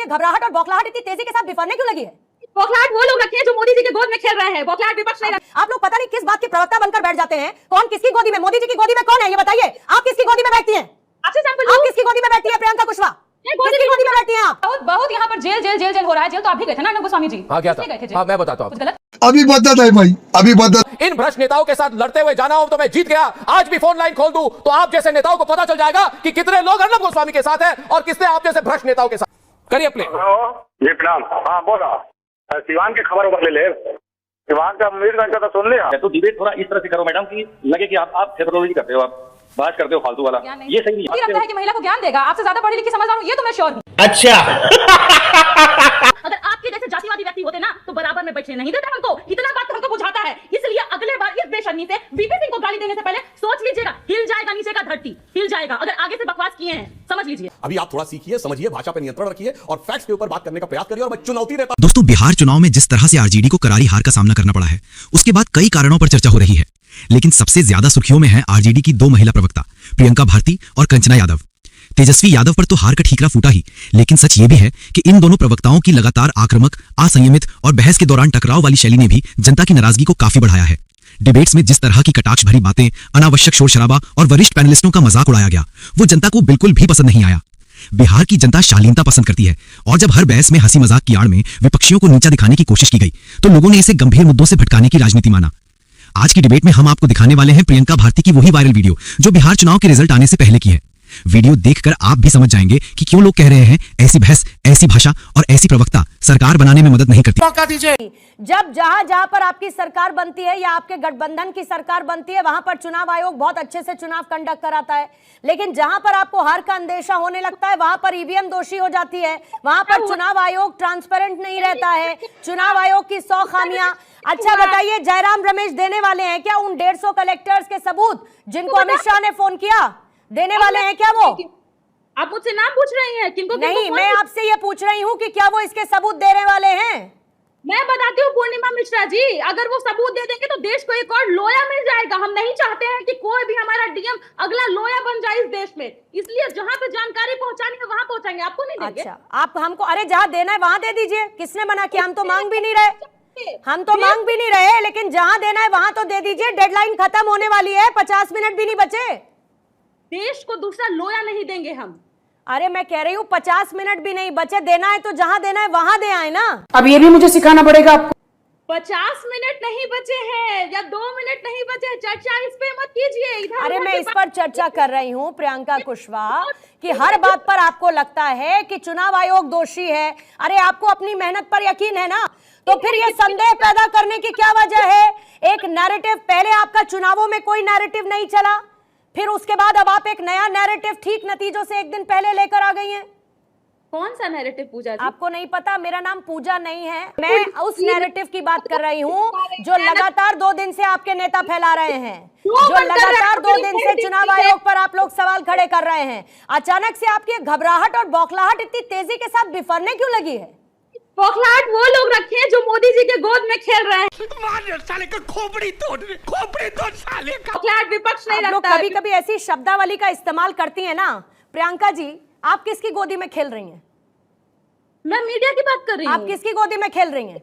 ये घबराहट और बौखलाहट इतनी तेजी के साथ बिफरने क्यों लगी है? बौखलाहट वो लोग रखे हैं जो मोदी जी के गोद में खेल रहे हैं, बौखलाहट विपक्ष नहीं रखे। आप लोग पता नहीं किस बात के प्रवक्ता बनकर बैठ जाते हैं। कौन किसकी गोदी में? मोदी जी की गोदी में कौन है ये बताइए। आप किसकी गोदी में बैठती हैं? आपसे सैंपल आप किसकी गोदी में बैठती है? प्रियंका कुशवाहा किसकी गोदी में बैठती हैं आप? बहुत यहाँ पर जेल जेल जेल जेल हो रहा है। जेल तो आप भी गए थे ना अर्नब गोस्वामी जी? हाँ क्या था? हाँ मैं बताता हूँ। अभी बदत है भाई, अभी बदत। इन भ्रष्ट नेताओं के साथ लड़ते हुए जाना हो तो मैं जीत गया। आज भी फोन लाइन खोल दूं तो आप जैसे नेताओं को पता चल जाएगा कि कितने लोग अर्नब गोस्वामी के साथ हैं और किसने आप जैसे भ्रष्ट नेताओं के साथ। करिए प्ले। जी प्रणाम। हाँ बोला। सिवान की खबर ऊपर ले ले। सिवान का मीरगंज का तो सुन लिया। तो डिबेट थोड़ा इस तरह से करो मैडम कि लगे कि आप थेरोलॉजी करते हो, आप बात करते हो फालतू वाला। ये सही नहीं लगता है कि महिला को ज्ञान देगा। आपसे ज्यादा पढ़ी लिखी समझदार हूं, ये तो मैं श्योर हूं। अच्छा अगर आपके जैसे जातिवादी व्यक्ति होते ना तो बराबर में बैठने नहीं देते हमको। इतना बात तो हमको बुझाता है। इसलिए अगले बार इस बेशर्मी से वीपी सिंह को गाली देने से पहले सोच लीजिएगा। हिल जाएगा नीचे का धरती, हिल जाएगा अगर आगे से बकवास किए हैं, समझ लीजिए। अभी आप थोड़ा सीखिए, समझिए, भाषा पर नियंत्रण रखिए और फैक्ट्स के ऊपर बात करने का प्रयास करिए। और मैं चुनौती देता हूं। दोस्तों, बिहार चुनाव में जिस तरह से आरजेडी को करारी हार का सामना करना पड़ा है, उसके बाद कई कारणों पर चर्चा हो रही है, लेकिन सबसे ज्यादा सुर्खियों में है आरजेडी की दो महिला प्रवक्ता प्रियंका भारती और कंचना यादव। तेजस्वी यादव पर तो हार का ठीकरा फूटा ही, लेकिन सच ये भी है कि इन दोनों प्रवक्ताओं की लगातार आक्रामक, असंयमित और बहस के दौरान टकराव वाली शैली ने भी जनता की नाराजगी को काफी बढ़ाया है। डिबेट्स में जिस तरह की कटाक्ष भरी बातें, अनावश्यक शोर शराबा और वरिष्ठ पैनलिस्टों का मजाक उड़ाया गया, वो जनता को बिल्कुल भी पसंद नहीं आया। बिहार की जनता शालीनता पसंद करती है और जब हर बहस में हंसी मजाक की आड़ में विपक्षियों को नीचा दिखाने की कोशिश की गई तो लोगों ने इसे गंभीर मुद्दों से भटकाने की राजनीति माना। आज की डिबेट में हम आपको दिखाने वाले हैं प्रियंका भारती की वही वायरल वीडियो जो बिहार चुनाव के रिजल्ट आने से पहले की है। वीडियो देखकर आप भी समझ जाएंगे कि क्यों लोग कह रहे हैं ऐसी बहस, ऐसी भाषा और ऐसी प्रवक्ता सरकार बनाने में मदद नहीं करती। मौका दीजिए। जब जहां पर आपकी सरकार बनती है या आपके गठबंधन की सरकार बनती है, वहां पर चुनाव आयोग बहुत अच्छे से चुनाव कंडक्ट कराता है, लेकिन जहां पर आपको हार का अंदेशा होने लगता है वहां पर ईवीएम दोषी हो जाती है, वहां पर चुनाव आयोग ट्रांसपेरेंट नहीं रहता है, चुनाव आयोग की 100 खामियां। अच्छा बताइए, जयराम रमेश देने वाले हैं क्या उन 150 कलेक्टर्स के सबूत जिनको अमित शाह ने फोन किया? देने वाले हैं क्या वो? आप मुझसे नाम पूछ रही हैं? किनको? नहीं, मैं आपसे ये पूछ रही हूँ कि क्या वो इसके सबूत देने वाले हैं? मैं बताती हूँ पूर्णिमा मिश्रा जी, अगर वो सबूत दे देंगे तो देश को एक और लोया मिल जाएगा। हम नहीं चाहते हैं कि कोई भी हमारा डीएम अगला लोया बन जाए इस देश में, इसलिए जहाँ पे जानकारी पहुंचानी है वहां पहुंचाएंगे। आपको नहीं देंगे? अच्छा, आप हमको, अरे जहाँ देना है वहां दे दीजिए। किसने मना किया? हम तो मांग भी नहीं रहे, हम तो मांग भी नहीं रहे, लेकिन जहाँ देना है वहां तो दे दीजिए। डेडलाइन खत्म होने वाली है, 50 मिनट भी नहीं बचे। देश को दूसरा लोया नहीं देंगे हम। अरे मैं कह रही हूँ 50 मिनट भी नहीं बचे, देना है तो जहाँ देना है वहां दे आए ना। अब ये भी मुझे सिखाना पड़ेगा आपको। 50 मिनट नहीं बचे हैं या 2 मिनट नहीं बचे हैं, चर्चा इस पे मत कीजिए इधर। अरे मैं इस पर चर्चा कर रही हूँ प्रियंका कुशवाहा कि हर बात पर आपको लगता है कि चुनाव आयोग दोषी है। अरे आपको अपनी मेहनत पर यकीन है ना, तो फिर ये संदेह पैदा करने की क्या वजह है? एक नैरेटिव, पहले आपका चुनावों में कोई नैरेटिव नहीं चला, फिर उसके बाद अब आप एक नया नैरेटिव ठीक नतीजों से एक दिन पहले लेकर आ गई हैं। कौन सा नैरेटिव पूजा जी? आपको नहीं पता? मेरा नाम पूजा नहीं है, मैं उस नैरेटिव की बात कर रही हूँ जो लगातार 2 दिन से आपके नेता फैला रहे हैं, जो लगातार 2 दिन से चुनाव आयोग पर आप लोग सवाल खड़े कर रहे हैं। अचानक से आपकी घबराहट और बौखलाहट इतनी तेजी के साथ बिफरने क्यों लगी है? बौखलाहट वो लोग रखे हैं जो मोदी जी के गोद में खेल रहे हैं। साले का खोपड़ी तोड़ साले का। बौखलाहट विपक्ष नहीं रखता। कभी कभी ऐसी शब्दावली का इस्तेमाल करती है ना। प्रियंका जी, आप किसकी गोदी में खेल रही हैं? मैं मीडिया की बात कर रही हूँ। आप किसकी गोदी में खेल रही हैं?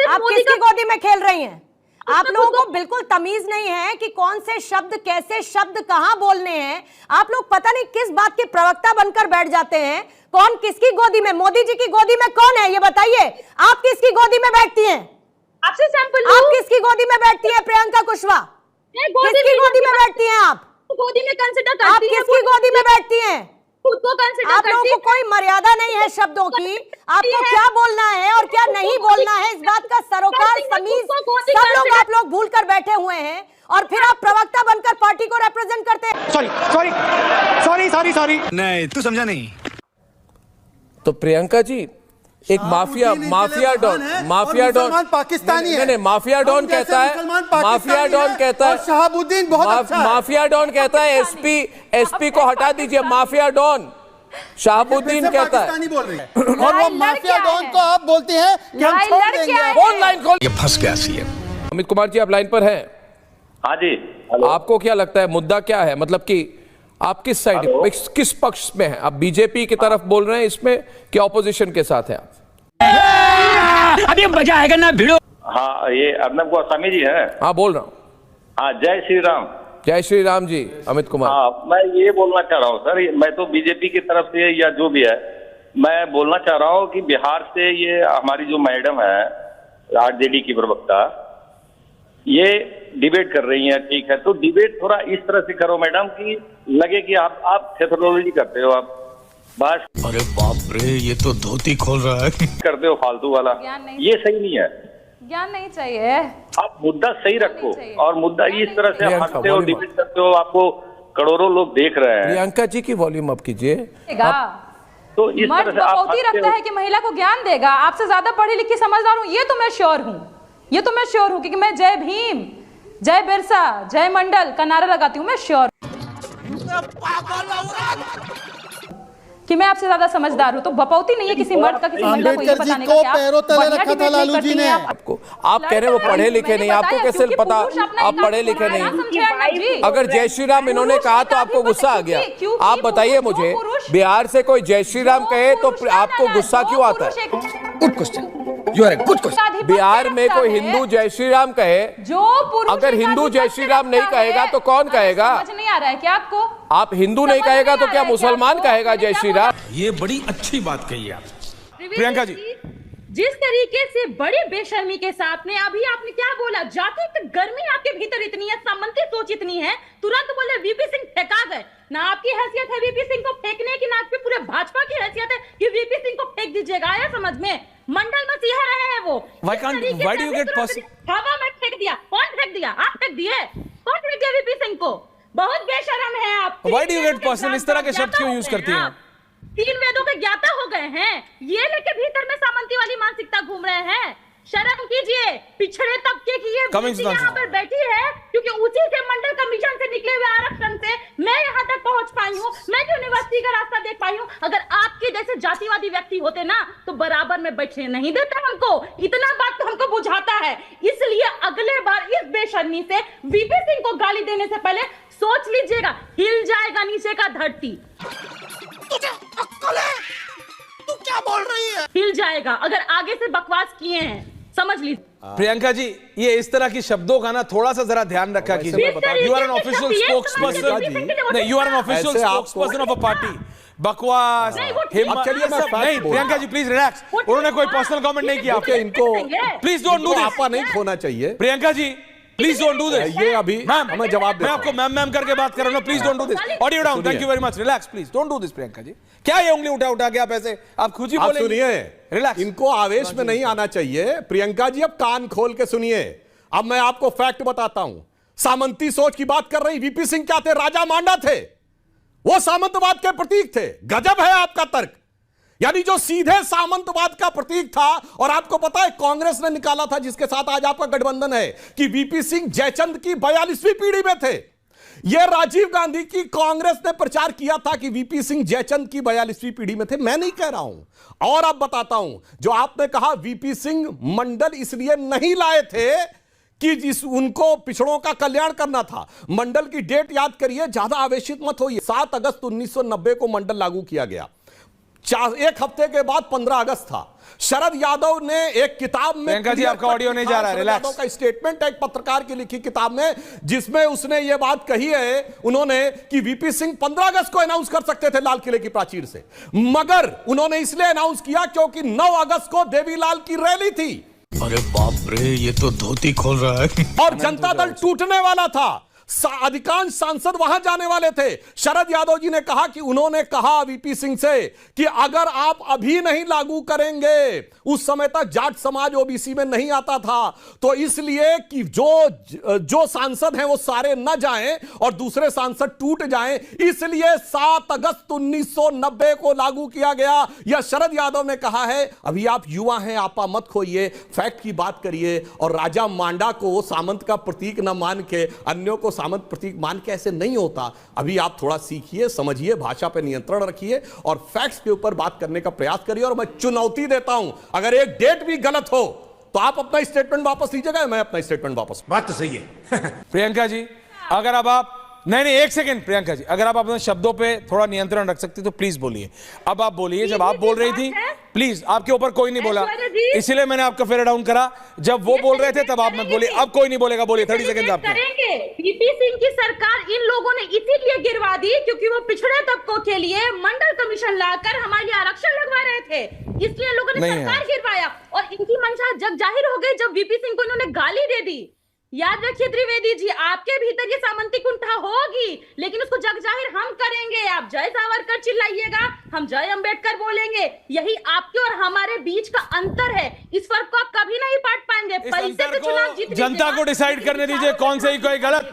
आप मोदी किसकी गोदी में खेल रही हैं? आप लोगों को बिल्कुल तमीज नहीं है कि कौन से शब्द, कैसे शब्द कहां बोलने हैं। आप लोग पता नहीं किस बात के प्रवक्ता बनकर बैठ जाते हैं। कौन किसकी गोदी में? मोदी जी की गोदी में कौन है ये बताइए। आप किसकी गोदी में बैठती हैं? आपसे सैंपल आप किसकी गोदी में बैठती हैं? प्रियंका कुशवाहा किसकी गोदी में बैठती हैं? आप गोदी में कंसिडर करती हैं? आप किसकी गोदी में बैठती हैं? खुद को कंसिडर आप लोगों को कोई मर्यादा नहीं है शब्दों की। आपको क्या बोलना है और क्या नहीं बोलना है, इस बात का सरोकार, तमीज सब लोग आप लोग भूल कर बैठे हुए हैं और फिर आप प्रवक्ता बनकर पार्टी को रिप्रेजेंट करते हैं। सॉरी नहीं, तू समझा नहीं। तो प्रियंका जी, एक माफिया डॉन पाकिस्तानी है। नहीं, माफिया डॉन कहता है, शहाबुद्दीन बहुत अच्छा है। माफिया डॉन कहता है एसपी को हटा दीजिए। माफिया डॉन शहाबुद्दीन कहता है, बोल रही है। और वो माफिया डॉन को आप बोलते हैं कि हम छोड़ देंगे। फोन लाइन खोल। ये फंस गया सीएम। अमित कुमार जी, आप लाइन पर हैं? हाँ जी। आपको क्या लगता है मुद्दा क्या है? मतलब कि आप किस साइड, किस पक्ष में हैं? आप बीजेपी की तरफ बोल रहे हैं इसमें कि ऑपोजिशन के साथ हैं आप? अभी मजा आएगा ना भिड़ो। हाँ, ये अर्नब गोस्वामी जी है। हाँ, बोल रहा हूँ। हाँ, जय श्री राम। जय श्री राम जी। अमित कुमार। हाँ, मैं ये बोलना चाह रहा हूँ सर, मैं तो बीजेपी की तरफ से या जो भी है, मैं बोलना चाह रहा हूँ कि बिहार से ये हमारी जो मैडम है आरजेडी की प्रवक्ता, ये डिबेट कर रही हैं, ठीक है, तो डिबेट थोड़ा इस तरह से करो मैडम कि लगे कि आप थेथोलॉजी करते हो, आप बात। अरे बाप रे, ये तो धोती खोल रहा है। करते हो फालतू वाला, ये सही नहीं है। ज्ञान नहीं चाहिए, आप मुद्दा सही रखो, और मुद्दा इस तरह से आप हंसते हो, डिबेट करते हो, आपको करोड़ों लोग देख रहे हैं। प्रियंका जी की वॉल्यूम अप कीजिए। तो इस तरह से आप रखता है कि महिला को ज्ञान देगा। आपसे ज्यादा पढ़ी लिखी समझदार हूँ, ये तो मैं श्योर हूँ, ये तो मैं श्योर हूँ, क्योंकि मैं जय भीम, जय बिरसा, जय मंडल का नारा लगाती हूँ। मैं श्योर कि मैं आपसे ज्यादा समझदार हूँ, तो बपौती नहीं है किसी मर्द का किसी महिला को ये बताने का। पैरों तले रखा था लालू जी ने। आपको, आप कह रहे हो वो पढ़े लिखे नहीं, आपको कैसे पता आप पढ़े लिखे नहीं? अगर जय श्री राम इन्होंने कहा तो आपको गुस्सा आ गया। आप बताइए मुझे, बिहार से कोई जय श्री राम कहे तो आपको गुस्सा क्यों आता है? Good question, you are good question. Bihar में कोई हिंदू जय श्री राम कहे, अगर हिंदू जय श्री राम नहीं कहेगा तो कौन कहेगा? समझ नहीं आ रहा है क्या आपको? आप हिंदू नहीं कहेगा तो क्या मुसलमान कहेगा जय श्री राम? ये बड़ी अच्छी बात कही आप प्रियंका जी। जिस तरीके से बड़ी बेशर्मी के साथ में अभी आपने क्या बोला, जाति गर्मी आपके भीतर इतनी है, सामंती सोच इतनी है, तुरंत बोले वीपी सिंह फेंका गए। ना आपकी हैसियत है वीपी सिंह को फेंकने की, ना आपकी पूरे भाजपा की हैसियत है कि वीपी सिंह को फेंक दीजिएगा। आया समझ में? मंडल में सिंह रहे हैं वो। Why do you get हवा में फेंक दिया। कौन फेंक दिया? आप फेंक दिए। कौन फेंक दिया वीपी सिंह को? बहुत बेशरम है आप। Why do you get personal? इस तरह के शब्द क्यों यूज करती हैं? 3 वेदों के ज्ञाता हो गए हैं, ये लेके भीतर में सामंती वाली मानसिकता घूम रहे हैं। शर्म कीजिए, पिछड़े तबके की ये यहाँ पर बैठी है क्योंकि उसी के मंडल कमीशन से निकले हुए आरक्षण से मैं यहाँ तक पहुंच पाई हूँ, मैं यूनिवर्सिटी का रास्ता देख पाई हूँ। अगर आपके जैसे जातिवादी व्यक्ति होते ना तो बराबर में बैठने नहीं देते हमको। इतना बात तो हमको बुझाता है। इसलिए अगले बार इस बेशर्मी से वीपी सिंह को गाली देने से पहले सोच लीजिएगा, हिल जाएगा नीचे का धरती। तू क्या बोल रही है? हिल जाएगा अगर आगे से बकवास किए हैं, समझ लीजिए। प्रियंका जी, ये इस तरह की शब्दों का ना थोड़ा सा जरा ध्यान रखा कीजिए। You are an official spokesperson, नहीं, you are an official spokesperson of a party. बकवास, हिम्मत, नहीं प्रियंका जी प्लीज रिलैक्स। उन्होंने कोई पर्सनल कमेंट नहीं किया आपके, इनको प्लीज डोंट डू दिस। आपा नहीं खोना चाहिए Priyanka ji, please don't do this. ये अभी मैम हमें जवाब दे। मैं आपको मैम करके बात कर रहा हूं, please don't do this. Audio down, thank you very much, relax please, don't do this. Priyanka ji, क्या ये उंगली उठा के आप ऐसे आप खुद ही बोलेंगे? सुनिए, रिलैक्स, इनको आवेश में नहीं आना चाहिए। प्रियंका जी, अब कान खोल के सुनिए। अब मैं आपको फैक्ट बताता हूं। सामंती सोच की बात कर रही, वीपी सिंह क्या थे? राजा मांडा थे, वो सामंतवाद के प्रतीक थे। गजब है आपका तर्क, यानी जो सीधे सामंतवाद का प्रतीक था। और आपको पता है कांग्रेस ने निकाला था, जिसके साथ आज आपका गठबंधन है, कि वीपी सिंह जयचंद की 42वीं पीढ़ी में थे। यह राजीव गांधी की कांग्रेस ने प्रचार किया था कि वीपी सिंह जयचंद की 42वीं पीढ़ी में थे। मैं नहीं कह रहा हूं। और अब बताता हूं, जो आपने कहा वीपी सिंह मंडल इसलिए नहीं लाए थे कि उनको पिछड़ों का कल्याण करना था। मंडल की डेट याद करिए, ज्यादा आवेशित मत होइए। 7 अगस्त 1990 को मंडल लागू किया गया। 1 हफ्ते के बाद 15 अगस्त था। शरद यादव ने एक किताब में, प्रियंका जी आपका ऑडियो नहीं जा रहा है, रिलैक्स। यादव का स्टेटमेंट है एक पत्रकार की लिखी किताब में, जिसमें उसने यह बात कही है उन्होंने कि वीपी सिंह 15 अगस्त को अनाउंस कर सकते थे लाल किले की प्राचीर से, मगर उन्होंने इसलिए अनाउंस किया क्योंकि 9 अगस्त को देवीलाल की रैली थी। अरे बाप रे, ये तो धोती खोल रहा है। और जनता दल टूटने वाला था, अधिकांश सांसद वहां जाने वाले थे। शरद यादव जी ने कहा कि उन्होंने कहा वीपी सिंह से कि अगर आप अभी नहीं लागू करेंगे, उस समय तक जाट समाज ओबीसी में नहीं आता था, तो इसलिए कि जो सांसद हैं वो सारे न जाएं और दूसरे सांसद टूट जाएं, इसलिए 7 अगस्त 1990 को लागू किया गया। यह शरद यादव ने कहा है। अभी आप युवा हैं, आपा मत खोइए, फैक्ट की बात करिए। और राजा मांडा को सामंत का प्रतीक न मान के, अन्यों को सामंत प्रतीक मान के ऐसे नहीं होता। अभी आप थोड़ा सीखिए, समझिए, भाषा पर नियंत्रण रखिए और फैक्ट्स के ऊपर बात करने का प्रयास करिए। और मैं चुनौती देता हूं, अगर एक डेट भी गलत हो तो आप अपना स्टेटमेंट वापस लीजिएगा, मैं अपना स्टेटमेंट वापस। बात तो सही है। प्रियंका जी, अगर अब आप नहीं नहीं, एक सेकंड प्रियंका जी, अगर आप अपने शब्दों पे थोड़ा नियंत्रण रख सकते तो प्लीज बोलिए। अब आप बोलिए, जब आप बोल रही थी, प्लीज, आपके ऊपर कोई नहीं बोला, इसीलिए मैंने आपका फेयर डाउन करा। जब वो बोल रहे थे तब आप मत बोलिए, अब कोई नहीं बोलेगा, बोलिए। 30 सेकंड आपके। करेंगे। वीपी सिंह की सरकार इन लोगों ने इसीलिए गिरवा दी क्योंकि वो पिछड़े तबकों के लिए मंडल कमीशन लाकर हमारे लिए आरक्षण लगवा रहे थे, इसलिए लोगों ने सरकार गिरवाया। और इनकी मंशा जग जाहिर हो गई जब वीपी सिंह को इन्होंने गाली दे दी। याद रखिए त्रिवेदी जी, आपके भीतर ये सामंती कुंठा होगी, लेकिन उसको जग जाहिर हम करेंगे। आप जय सावरकर चिल्लाइएगा, हम जय अंबेडकर बोलेंगे। यही आपके और हमारे बीच का अंतर है। इस फर्क को आप कभी नहीं पाट पाएंगे। पैसे से चुनाव जीत जनता को डिसाइड करने दीजिए कौन सही कोई गलत।